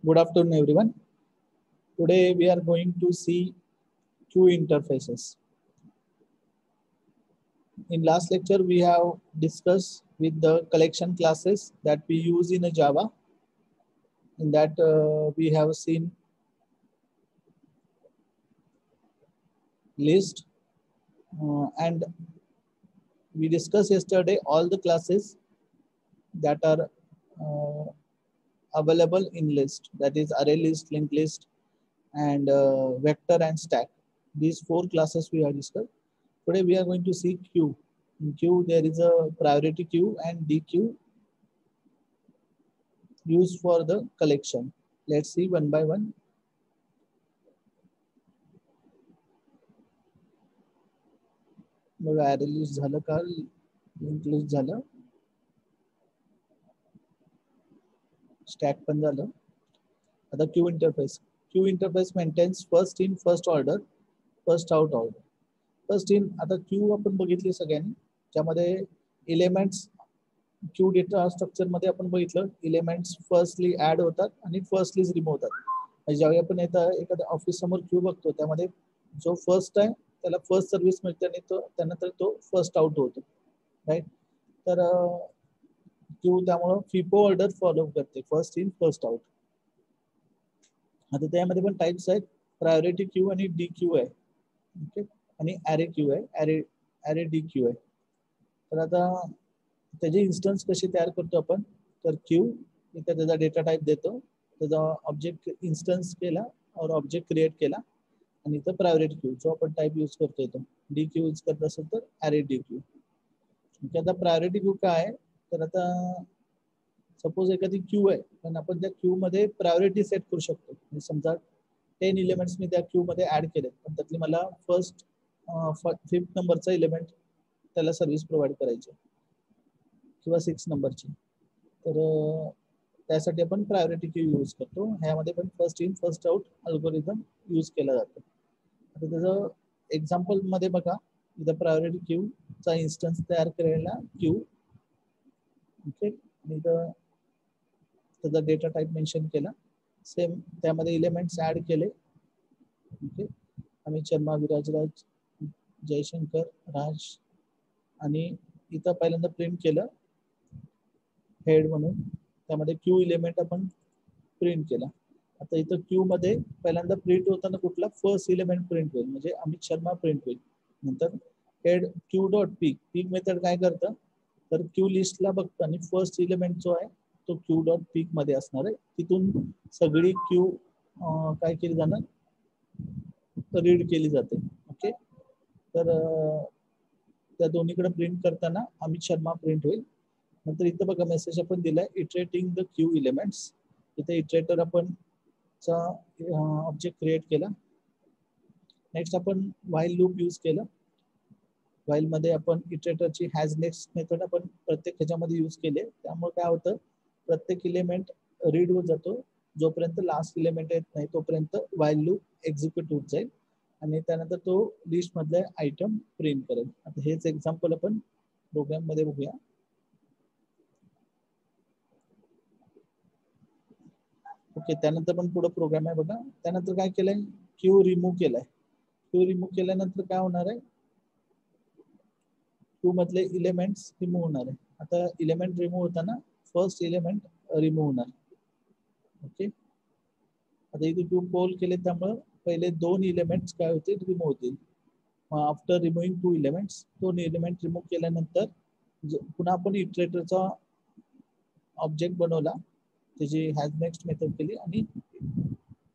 Good afternoon, everyone. Today we are going to see queue interfaces. In last lecture, we have discussed with the collection classes that we use in a Java. In that, we have seen list, and we discussed yesterday all the classes that are available in list. That is array list, linked list, and vector and stack. These four classes we have discussed. Today we are going to see queue. In queue there is a priority queue and DQ used for the collection. Let's see one by one. array list झालं का, linked list झालं, stack पण झालं. आता queue interface. Queue interface maintains first in first order, first out order. First in आता Q आपण बघितली सगळ्यांनी, ज्यामध्ये एलिमेंट्स क्यू डेटा स्ट्रक्चर मध्ये आपण बघितलं एलिमेंट्स फर्स्टली ऍड होतात आणि फर्स्टलीच रिमूव्ह होतात. ज्यावेळी आपण एखाद्या ऑफिस समोर क्यू बघतो त्यामध्ये जो फर्स्ट आहे त्याला फर्स्ट सर्व्हिस मिळते आणि त्यानंतर तो फर्स्ट आउट होतो, राईट. तर क्यू त्यामुळे फिफो ऑर्डर फॉलो करते, फर्स्ट इन फर्स्ट आउट. आता त्यामध्ये पण टाइप्स आहेत, प्रायोरिटी क्यू आणि डी क्यू आहे, ओके, आणि ॲरे क्यू आहे, ॲरे डी क्यू आहे. तर आता त्याचे इन्स्टन्स कसे तयार करतो आपण, तर क्यू इथे त्याचा डेटा टाइप देतो, त्याचा ऑब्जेक्ट इन्स्टन्स केला और ऑब्जेक्ट क्रिएट केला, आणि इथं प्रायोरिटी क्यू जो आपण टाइप यूज करतो येतो. डी क्यू यूज करत असेल तर ॲरे डी क्यू. आता प्रायोरिटी क्यू काय आहे, तर आता सपोज एखादी क्यू आहे पण आपण त्या क्यू मध्ये प्रायोरिटी सेट करू शकतो. समजा 10 एलिमेंट्स मी त्या क्यू मध्ये ऍड केले, पण त्यातली मला फर्स्ट 5th नंबरचा एलिमेंट त्याला सर्व्हिस प्रोव्हाइड करायची किंवा 6 नंबरची. तर त्यासाठी आपण प्रायोरिटी क्यू यूज करतो. ह्यामध्ये पण first in first out algorithm use केला जातो. आता त्याचं एक्झाम्पल मध्ये बघा, इथं प्रायोरिटी क्यू चा इन्स्टन्स तयार केलेला क्यू, ओके, आणि इथं त्याचा डेटा टाइप मेन्शन केला, सेम त्यामध्ये एलिमेंट्स ऍड केले, ओके. अमित शर्मा, विराजराज, जयशंकर, राज, आणि इथं पहिल्यांदा प्रिंट केलं हेड म्हणून, त्यामध्ये क्यू एलिमेंट आपण प्रिंट केला. आता इथं क्यू मध्ये पहिल्यांदा प्रिंट होताना कुठला फर्स्ट एलिमेंट प्रिंट होईल, म्हणजे अमित शर्मा प्रिंट होईल. नंतर हेड क्यू डॉट पीक, पीक मेथड काय करतं, तर क्यू लिस्टला बघतं आणि फर्स्ट एलिमेंट जो आहे तो क्यू डॉट पीक मध्ये असणार आहे, तिथून सगळी क्यू काय केली जाणार, रीड केली जाते, ओके. तर त्या दोन्हीकडे प्रिंट करताना अमित शर्मा प्रिंट होईल. नंतर इथं बघा मेसेज आपण दिलाय इटरेटिंग द क्यू एलिमेंट्स. इथे इटरेटर आपण चा ऑब्जेक्ट क्रिएट केला. नेक्स्ट आपण व्हाईल लूप यूज केलं. व्हाईल मध्ये आपण इटरेटरची हॅज नेक्स्ट मेथड आपण प्रत्येक ह्याच्यामध्ये यूज केले. त्यामुळे काय होतं, प्रत्येक एलिमेंट रीड होत जातो, जोपर्यंत लास्ट एलिमेंट येत नाही तोपर्यंत व्हाईल लूप एक्झिक्यूट होत जाईल आणि त्यानंतर तो लिस्ट मधले आयटम प्रिंट करेल. आता हेच एक्झाम्पल आपण प्रोग्राम मध्ये बघूया. ओके, त्यानंतर पण पुढे प्रोग्राम आहे बघा. त्यानंतर काय केलंय, क्यू रिमूव्ह केलाय. क्यू रिमूव्ह केल्यानंतर काय होणार आहे, क्यू मधले एलिमेंट्स रिमूव्ह होणार आहे. आता एलिमेंट रिमूव्ह होताना फर्स्ट एलिमेंट रिमूव्ह होणार, ओके. आता इथे क्यू पोल केले त्यामुळे पहिले 2 एलिमेंट्स काय होतील, रिमूव्ह होतील. After removing 2 elements, 2 element remove केल्यानंतर पुन्हा आपण इटरेटरचा ऑब्जेक्ट बनवला, त्याची हॅज नेक्स्ट मेथड केली आणि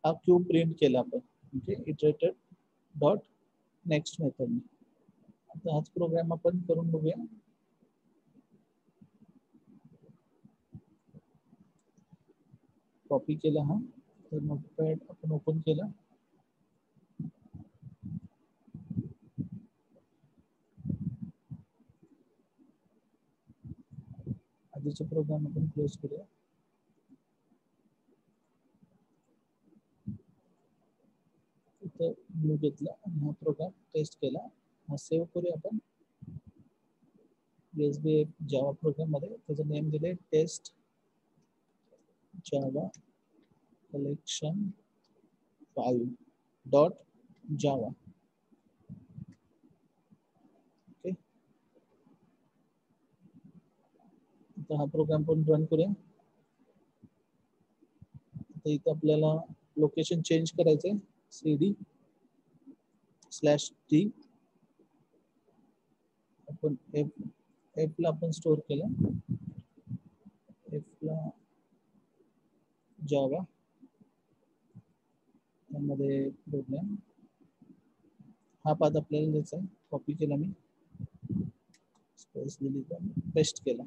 हा क्यू प्रिंट केला आपण, okay, iterator dot next method. आता हाच प्रोग्राम आपण करून बघूया. कॉपी केला हा, तर नोटपॅड आपण ओपन केला. आधीचा प्रोग्राम आपण क्लोज करूया. इथं ब्लू घेतला आणि हा प्रोग्राम टेस्ट केला. हा सेव्ह करूया आपण USB जावा प्रोग्राम मध्ये. त्याचं नेम दिले टेस्ट जावा collection 5.java. ओके, आता हा प्रोग्राम पण रन करूया. आता इथं आपल्याला लोकेशन चेंज करायचंय, cd/t आपण f ला आपण स्टोअर केलं, f ला जावा, त्यामध्ये प्रोग्राम हा पाथ आपल्याला द्यायचा आहे. कॉपी केला मी, स्पेस दिली तर पेस्ट केला,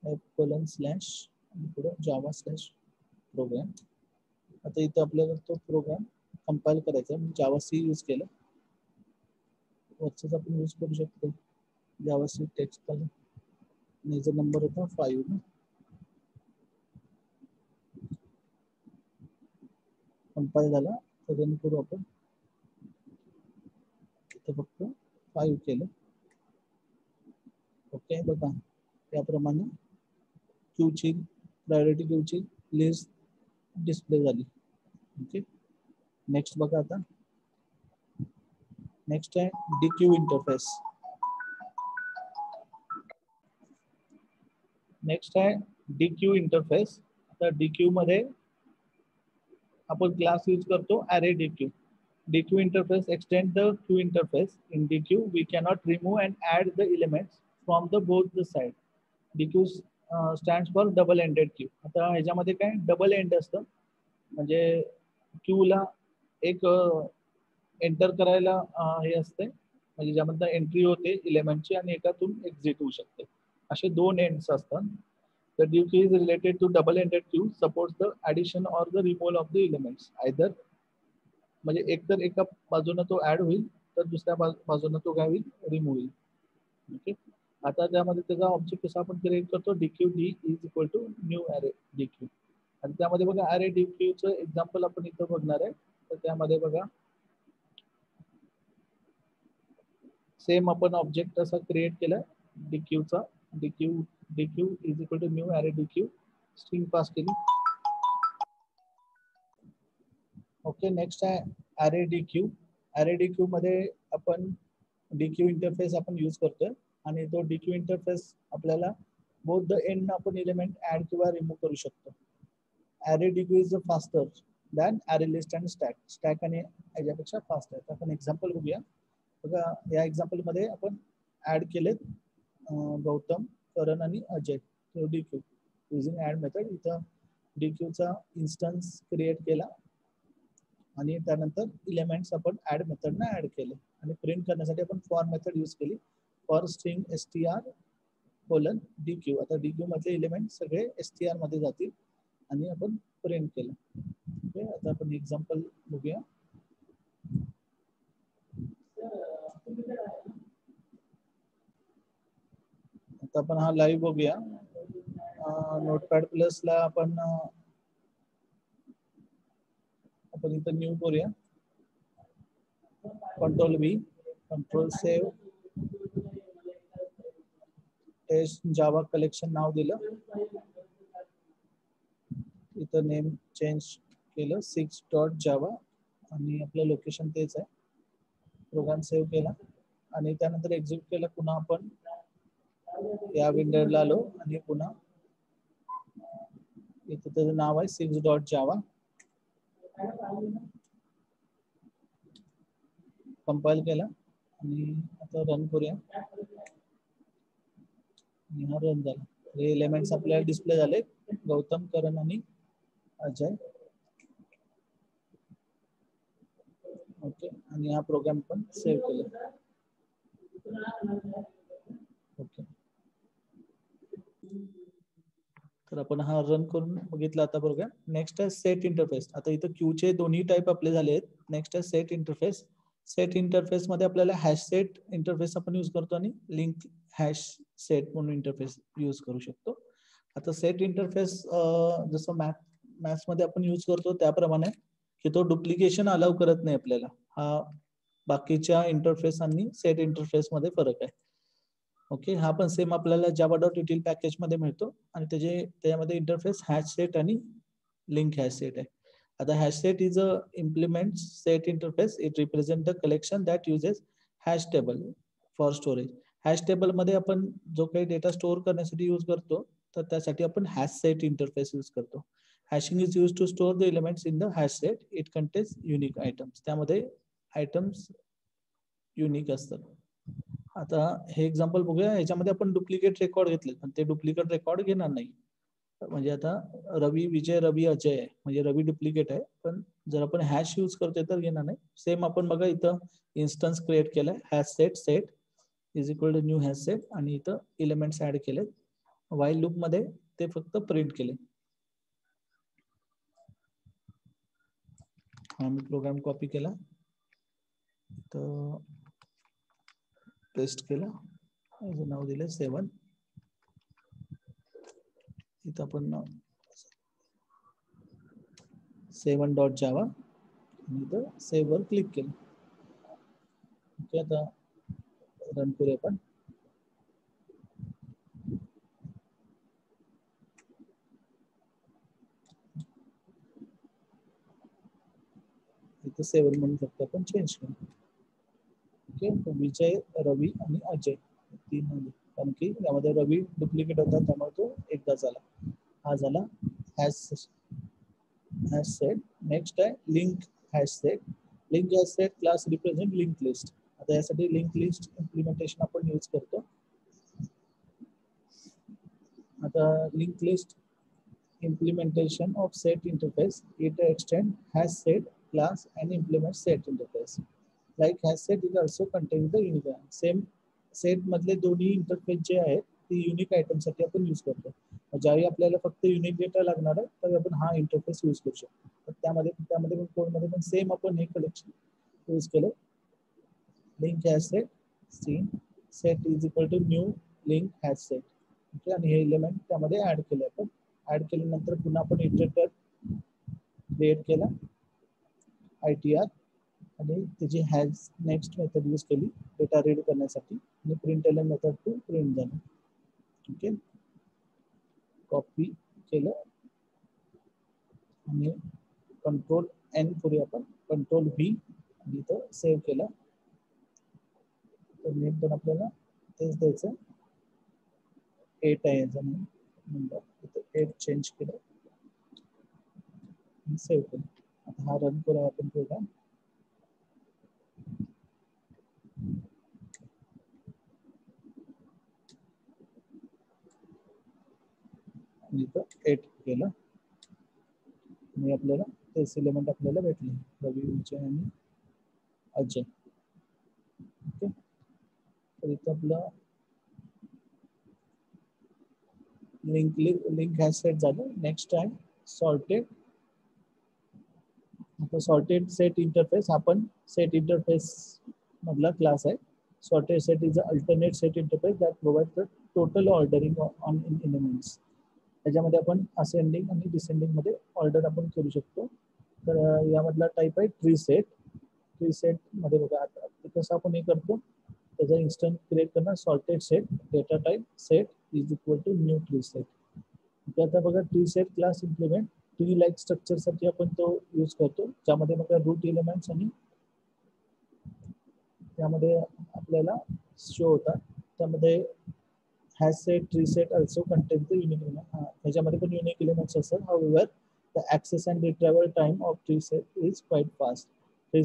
f:/पुढे java/program. आता इथं आपल्याला तो प्रोग्राम कंपाइल करायचा आहे, जावा सी यूज केलं, वरचाच आपण यूज करू शकतो जावा सी टेक्स्ट खाली. आणि जो नंबर होता 5 ना, कंपाइल झाला तर रन करू आपण. इथं फक्त 5 केलं. ओके, बघा त्याप्रमाणे क्यूची प्रायोरिटी क्यूची लिस्ट डिस्प्ले झाली. ओके, नेक्स्ट बघा आता, नेक्स्ट आहे DQ इंटरफेस. नेक्स्ट आहे DQ इंटरफेस. आता DQ मध्ये आपण क्लास यूज करतो array DQ. DQ interface extend the queue interface. In DQ, we cannot remove and add the elements from the both the side. DQ stands for double ended queue. आता ह्याच्यामध्ये काय double end असतं, म्हणजे Q ला एक enter करायला हे असते, म्हणजे ज्यामध्ये एंट्री होते इलेमेंटची आणि एकातून एक्झिट होऊ शकते, असे दोन एंड्स असतात. The DQ is related to double-ended queue, supports the addition or the removal of the elements. Either म्हणजे एकतर एका बाजूने तो ऍड होईल, तर दुसऱ्या बाजूने तो काय होईल, रिमूव्ह होईल. ओके, आता त्यामध्ये त्याचा ऑब्जेक्ट कसा आपण क्रिएट करतो, DQ D is equal to new array DQ. आणि त्यामध्ये बघा array DQ चं एक्झाम्पल आपण इथं बघणार आहे. तर त्यामध्ये बघा सेम आपण ऑब्जेक्ट असा क्रिएट केला DQ चा, DQ is equal to new array DQ, string pass केली. ओके, नेक्स्ट आहे array DQ. array DQ मध्ये आपण DQ इंटरफेस आपण यूज करतोय, आणि तो DQ इंटरफेस आपल्याला बोथ द एंड आपण एलिमेंट ऍड किंवा रिमूव्ह करू शकतो. array DQ is faster than array list and stack. Stack आणि याच्यापेक्षा फास्ट आहे. आपण एक्झाम्पल बघूया. बघा या एक्झाम्पल मध्ये आपण ऍड केलेत गौतम, करण आणि Ajay. DQ using add method. इथं DQ चा इन्स्टन्स क्रिएट केला आणि त्यानंतर इलेमेंट्स आपण ऍड मेथडने ऍड केले, आणि प्रिंट करण्यासाठी आपण फॉर मेथड यूज केली, फॉर स्ट्रिंग str::DQ. आता DQ मधले इलेमेंट सगळे str मध्ये जातील आणि आपण प्रिंट केलं. ओके, आता आपण एक्झाम्पल बघूया. आता आपण हा लाईव्ह बघूया. नोटपॅड प्लस ला आपण इथं न्यू करूया, control V, control save, test Java collection नाव दिलं, इथं नेम चेंज केलं 6.java, आणि आपलं लोकेशन तेच आहे. प्रोग्राम सेव्ह केला आणि त्यानंतर एक्झिक्यूट केलं. पुन्हा आपण या विंडोला आलो आणि पुन्हा इथं त्याचं नाव आहे 6.java. कंपाइल केला आणि आता रन करूया. हा रन झाला. हे एलिमेंट्स आपल्याला डिस्प्ले झाले, गौतम, करण आणि अजय. ओके, आणि हा प्रोग्राम पण सेव्ह केला. ओके, तर आपण हा रन करून बघितला आता प्रोग्राम. नेक्स्ट आहे सेट इंटरफेस. आता इथं क्यूचे दोन्ही टाइप आपले झाले आहेत. नेक्स्ट आहे सेट इंटरफेस. सेट इंटरफेस मध्ये आपल्याला हॅश सेट इंटरफेस आपण यूज करतो आणि लिंक हॅश सेट म्हणून इंटरफेस यूज करू शकतो. आता सेट इंटरफेस जसं मॅथ्स मध्ये आपण यूज करतो त्याप्रमाणे की तो डुप्लिकेशन अलाउ करत नाही आपल्याला. हा बाकीच्या इंटरफेस आणि सेट इंटरफेस मध्ये फरक आहे. ओके, हा पण सेम आपल्याला java.util पॅकेज मध्ये मिळतो, आणि त्याच्यामध्ये इंटरफेस हॅश सेट आणि लिंक हॅश सेट आहे. आता hash set is a implement set interface. It represent the collection that uses hash table for storage. Hash table मध्ये आपण जो काही डेटा स्टोअर करण्यासाठी यूज करतो, तर त्यासाठी आपण हॅश सेट इंटरफेस यूज करतो. Hashing is used to store the elements in the hash set. It contains unique items. त्यामध्ये आयटम्स युनिक असतात. आता हे एक्झाम्पल बघूया. ह्याच्यामध्ये आपण डुप्लिकेट रेकॉर्ड घेतले, पण ते डुप्लिकेट रेकॉर्ड घेणार नाही. म्हणजे आता रवी विजय, रवी अजय आहे, म्हणजे रवी डुप्लिकेट आहे, पण जर आपण हॅश यूज करतोय तर घेणार नाही. सेम आपण बघा इथं इन्स्टन्स क्रिएट केलाय, hash set set is equal to new hash set, आणि इथं एलिमेंट्स ऍड केले. व्हाईल लूप मध्ये ते फक्त प्रिंट केले. हा मी प्रोग्राम कॉपी केला, तर पेस्ट केला, नाव दिलं 7. इथं आपण 7.java आणि इथं सेव्ह वर क्लिक केलं. ओके, आता रन करूया आपण. इथं 7 म्हणून फक्त आपण चेंज केलं. ओके, विजय, रवी आणि अजय 3 म्हणजे, कारण की यामध्ये रवी डुप्लिकेट होता त्यामुळे तो एकदा झाला. हा झाला हॅश सेट. नेक्स्ट आहे link hash set. Link hash set class represent link list. आता यासाठी लिंक लिस्ट इम्प्लिमेंटेशन आपण यूज करतो. आता link list implementation of set interface. It extend hash set class and implement set interface. Like hash set is also contains the unique. Same set मधले दोन्ही interface जे आहेत ते युनिक आयटम साठी आपण यूज करतो. ज्यावेळी आपल्याला फक्त युनिक डेटा लागणार आहे तर आपण हा इंटरफेस यूज करू शकतो. तर त्यामध्ये पण कोडमध्ये पण सेम आपण हे कलेक्शन यूज केलं. Link hash set seen set is equal to new link hash set. Okay, आणि हे एलिमेंट त्यामध्ये ऍड केले. आपण ऍड केल्यानंतर पुन्हा आपण इटरेटर क्रिएट केला ITR, आणि त्याची हॅज नेक्स्ट मेथड यूज केली डेटा रीड करण्यासाठी, आणि print l method to print झालं. ओके, कॉपी केलं आणि कंट्रोल N करूया आपण, कंट्रोल V, आणि इथं सेव्ह केलं. तर नेम पण आपल्याला तेच द्यायचं, 8 आहे याचा नंबर, इथं 8 चेंज केलं, सेव्ह केलं. आता हा रन करूया आपण प्रोग्राम. आणि इथं 8 केलं, आणि आपल्याला तेच एलिमेंट आपल्याला भेटले, रवी, विजय आणि अजय. ओके, तर इथं आपलं लिंक हॅश सेट झालं. नेक्स्ट आहे सॉर्टेड. आता सॉर्टेड सेट इंटरफेस आपण सेट इंटरफेस मधला क्लास आहे. Sorted set is a alternate set interface that provide the total ordering on elements. त्याच्यामध्ये आपण असेंडिंग आणि डिसेंडिंग मध्ये ऑर्डर आपण करू शकतो. तर यामधला टाईप आहे ट्री सेट. ट्री सेट मध्ये बघा आता कसं आपण हे करतो, त्याचा इन्स्टंट क्रिएट करणार sorted set data type set is equal to new tree set. आता बघा tree set class implement tree like structure साठी आपण तो यूज करतो, ज्यामध्ये बघा रूट एलिमेंट्स आणि त्यामध्ये आपल्याला शो होतात. त्यामध्ये hash set tree set also contain the unique element. त्याच्यामध्ये पण युनिक एलिमेंट्स असतात. However the access and retrieval time of tree set is quite fast. Tree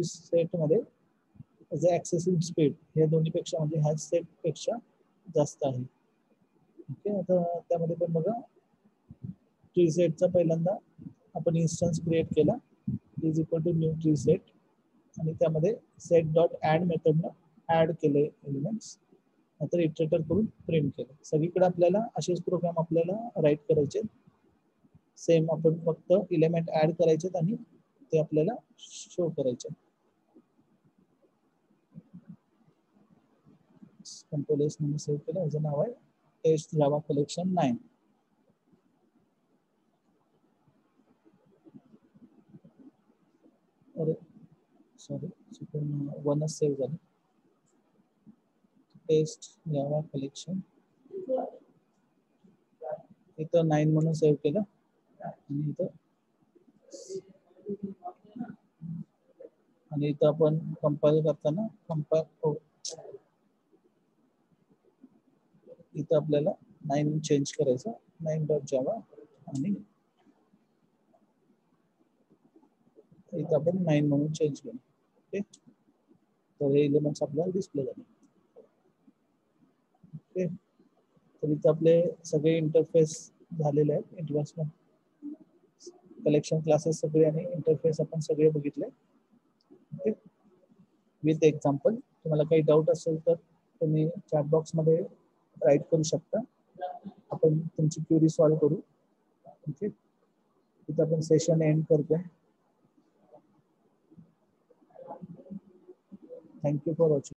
set मध्ये ऍक्सेसिंग स्पीड हे दोन्हीपेक्षा म्हणजे हॅश सेट पेक्षा जास्त आहे. ओके, आता त्यामध्ये पण बघा ट्री सेटचा पहिल्यांदा आपण इन्स्टन्स क्रिएट केला, is equal to new tree set, आणि त्यामध्ये सेट डॉट ऍड मेथडनं ऍड केले एलिमेंट्स, नंतर इटरेटर करून प्रिंट केलं. सगळीकडे आपल्याला असेच प्रोग्राम आपल्याला राईट करायचे. सेम आपण फक्त एलिमेंट ऍड करायचे आणि ते आपल्याला शो करायचे. कंट्रोल एस म्हणून सेव्ह केलं. याचं नाव आहे टेस्ट जावा कलेक्शन 9. अरे सॉरी, चुकून 1च सेव्ह झालं. टेस्ट जावा कलेक्शन इथं 9 म्हणून सेव्ह केलं. आणि इथं आपण कंपाईल करताना इथं आपल्याला 9 चेंज करायचं 9.java आणि इथं आपण 9 म्हणून चेंज केलं. ओके, तर हे एलिमेंट्स आपल्याला डिस्प्ले झाले. ओके, तर इथं आपले सगळे इंटरफेस झालेले आहेत. इंटरफेस कलेक्शन क्लासेस सगळे आणि इंटरफेस आपण सगळे बघितले. Okay, with example. तुम्हाला काही डाऊट असेल तर तुम्ही चॅट बॉक्स मध्ये राईट करू शकता. आपण तुमची क्वेरी सॉल्व्ह करू. ओके, इथं आपण सेशन एंड करतोय. Thank you for watching.